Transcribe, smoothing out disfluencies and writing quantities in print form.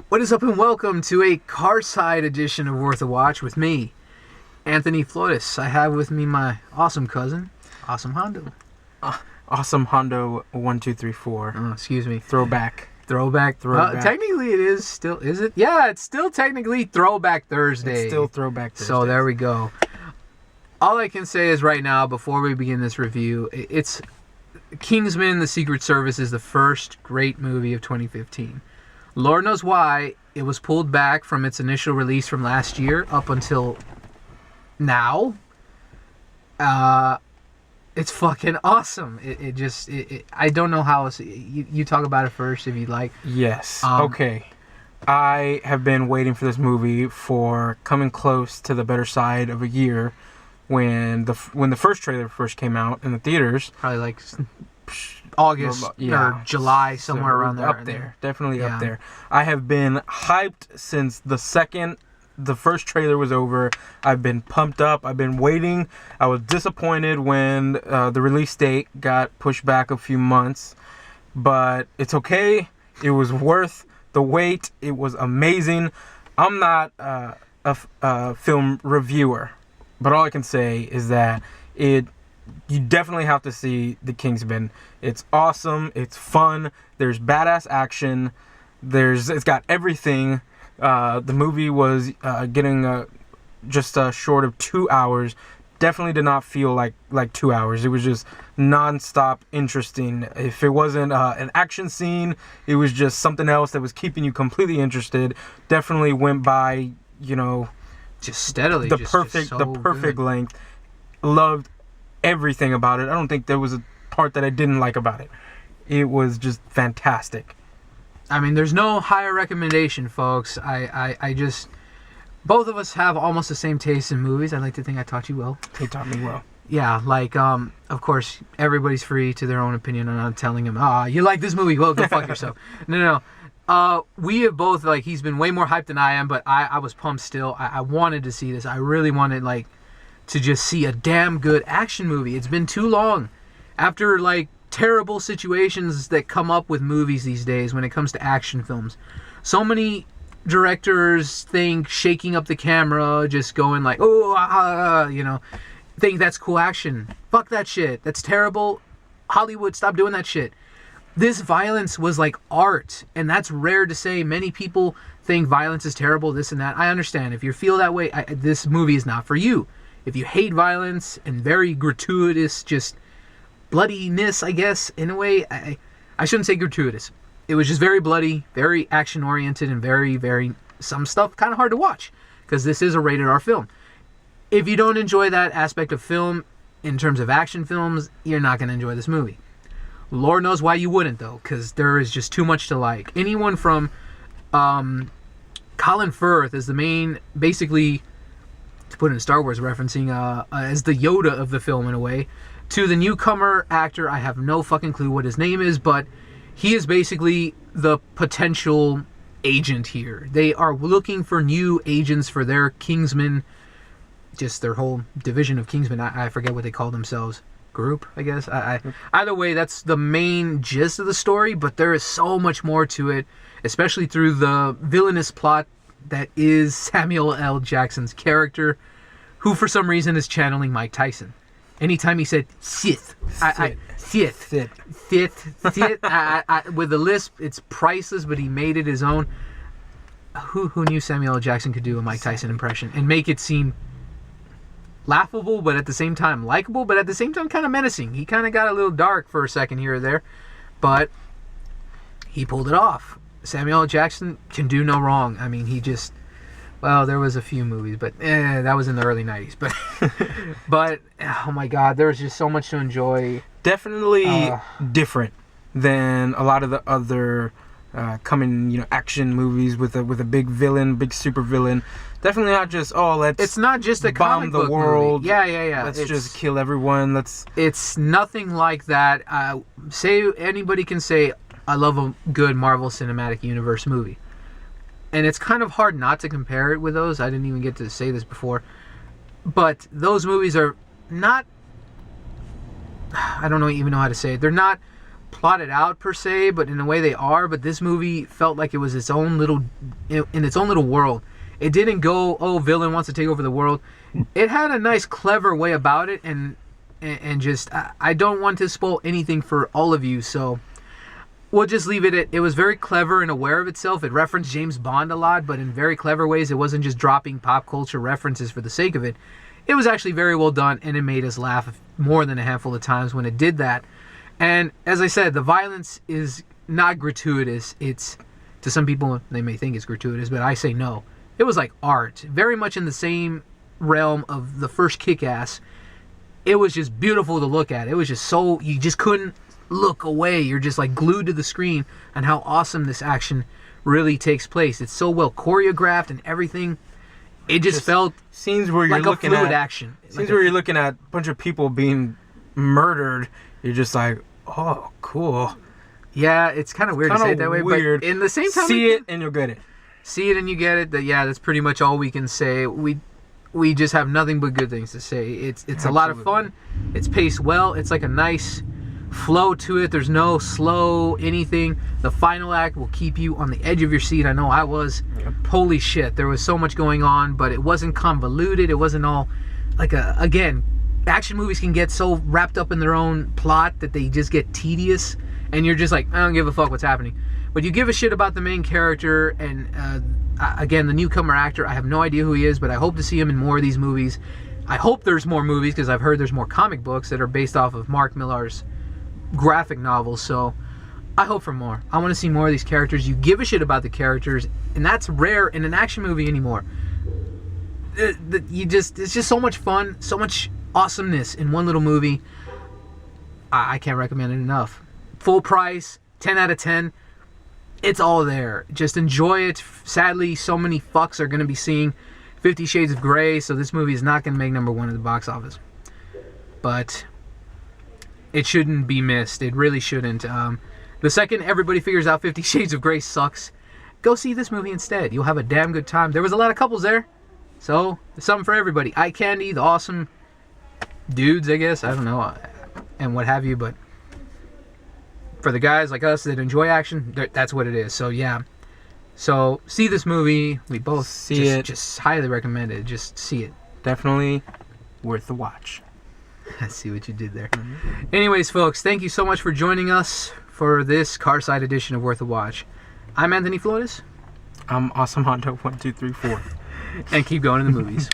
What is up and welcome to a car-side edition of Worth a Watch with me, Anthony Flores. I have with me my awesome cousin, AwesomeHondo. AwesomeHondo 1234. Oh, excuse me. Throwback. Technically it is still, is it? Yeah, it's still technically Throwback Thursday. It's still Throwback Thursday. So there we go. All I can say is right now, before we begin this review, it's Kingsmen The Secret Service is the first great movie of 2015. Lord knows why it was pulled back from its initial release from last year up until now. It's fucking awesome. I don't know how else. You talk about it first if you'd like. Yes. Okay. I have been waiting for this movie for coming close to the better side of a year when the first trailer first came out in the theaters. Probably like August or July, somewhere around there. Up there. Definitely up there. I have been hyped since the second the first trailer was over. I've been pumped up. I've been waiting. I was disappointed when the release date got pushed back a few months. But it's okay. It was worth the wait. It was amazing. I'm not a film reviewer. But all I can say is that you definitely have to see The Kingsman. It's awesome. It's fun. There's badass action. It's got everything. The movie was getting just short of 2 hours. Definitely did not feel like 2 hours. It was just non-stop interesting. If it wasn't an action scene, it was just something else that was keeping you completely interested. Definitely went by, just steadily. The perfect length. Loved everything about it. I don't think there was a part that I didn't like about it. It was just fantastic. I mean, there's no higher recommendation, folks. I just... Both of us have almost the same taste in movies. I like to think I taught you well. He taught me well. Yeah, of course, everybody's free to their own opinion. I'm not telling him, you like this movie? Well, go fuck yourself. No. We have both, he's been way more hyped than I am, but I was pumped still. I wanted to see this. I really wanted, to just see a damn good action movie. It's been too long. After, terrible situations that come up with movies these days when it comes to action films. So many directors think shaking up the camera, just going think that's cool action. Fuck that shit. That's terrible. Hollywood, stop doing that shit. This violence was like art, and that's rare to say. Many people think violence is terrible, this and that. I understand. If you feel that way, this movie is not for you. If you hate violence and very gratuitous, just bloodiness, I guess, in a way, I shouldn't say gratuitous. It was just very bloody, very action-oriented, and very, very, some stuff kind of hard to watch, because this is a rated R film. If you don't enjoy that aspect of film, in terms of action films, you're not going to enjoy this movie. Lord knows why you wouldn't, though, because there is just too much to like. Anyone from Colin Firth is the main, basically, to put in Star Wars referencing, as the Yoda of the film in a way, to the newcomer actor, I have no fucking clue what his name is, but he is basically the potential agent here. They are looking for new agents for their Kingsmen, just their whole division of Kingsmen. I forget what they call themselves. Group, I guess. Either way, that's the main gist of the story, but there is so much more to it, especially through the villainous plot that is Samuel L. Jackson's character, who for some reason is channeling Mike Tyson. Anytime he said Sith, with the lisp, it's priceless, but he made it his own. Who knew Samuel L. Jackson could do a Mike Tyson impression and make it seem laughable, but at the same time likable, but at the same time kind of menacing? He kind of got a little dark for a second here or there, but he pulled it off. Samuel L. Jackson can do no wrong. I mean, there was a few movies, but that was in the early 90s. But oh my God, there was just so much to enjoy. Definitely different than a lot of the other action movies with a big villain, big super villain. Definitely not just it's not just a bomb comic book the world. Movie. Yeah. Let's just kill everyone. It's nothing like that. Anybody can say I love a good Marvel Cinematic Universe movie. And it's kind of hard not to compare it with those. I didn't even get to say this before. But those movies are not... I don't even know how to say it. They're not plotted out per se, but in a way they are. But this movie felt like it was its own little, in its own little world. It didn't go, oh, villain wants to take over the world. It had a nice, clever way about it, and just I don't want to spoil anything for all of you, so we'll just leave it at it was very clever and aware of itself. It referenced James Bond a lot, but in very clever ways. It wasn't just dropping pop culture references for the sake of it. It was actually very well done, and it made us laugh more than a handful of times when it did that. And as I said, the violence is not gratuitous. It's, to some people, they may think it's gratuitous, but I say no. It was like art, very much in the same realm of the first Kick-Ass. It was just beautiful to look at. It was just so, you just couldn't look away. You're just like glued to the screen and how awesome this action really takes place. It's so well choreographed and everything. It just felt scenes where you're like looking a fluid at action. Scenes where you're looking at a bunch of people being murdered. You're just like, oh, cool. Yeah, it's kind of weird to say it that way, weird. But in the same time, see it and you'll get it. See it and you get it. That's pretty much all we can say. We just have nothing but good things to say. It's a lot of fun. It's paced well. It's like a nice flow to it. There's no slow anything. The final act will keep you on the edge of your seat. I know I was. Yep. Holy shit, there was so much going on, but it wasn't convoluted. It wasn't all like again, action movies can get so wrapped up in their own plot that they just get tedious, and you're just like, I don't give a fuck what's happening. But you give a shit about the main character, and again, the newcomer actor, I have no idea who he is, but I hope to see him in more of these movies. I hope there's more movies, because I've heard there's more comic books that are based off of Mark Millar's graphic novels, so I hope for more. I want to see more of these characters. You give a shit about the characters, and that's rare in an action movie anymore. It's just so much fun, so much awesomeness in one little movie. I can't recommend it enough. Full price, 10 out of 10. It's all there. Just enjoy it. Sadly, so many fucks are going to be seeing 50 Shades of Grey, so this movie is not going to make number one at the box office. But it shouldn't be missed. It really shouldn't. The second everybody figures out 50 Shades of Grey sucks, go see this movie instead. You'll have a damn good time. There was a lot of couples there, so there's something for everybody. Eye candy, the awesome dudes, I guess. I don't know, and what have you, but for the guys like us that enjoy action, that's what it is. So yeah, so see this movie. We both see it. Just highly recommend it. Just see it. Definitely worth the watch. I see what you did there. Mm-hmm. Anyways, folks, thank you so much for joining us for this Carside edition of Worth a Watch. I'm Anthony Flores. I'm AwesomeHondo 1234. And keep going to the movies.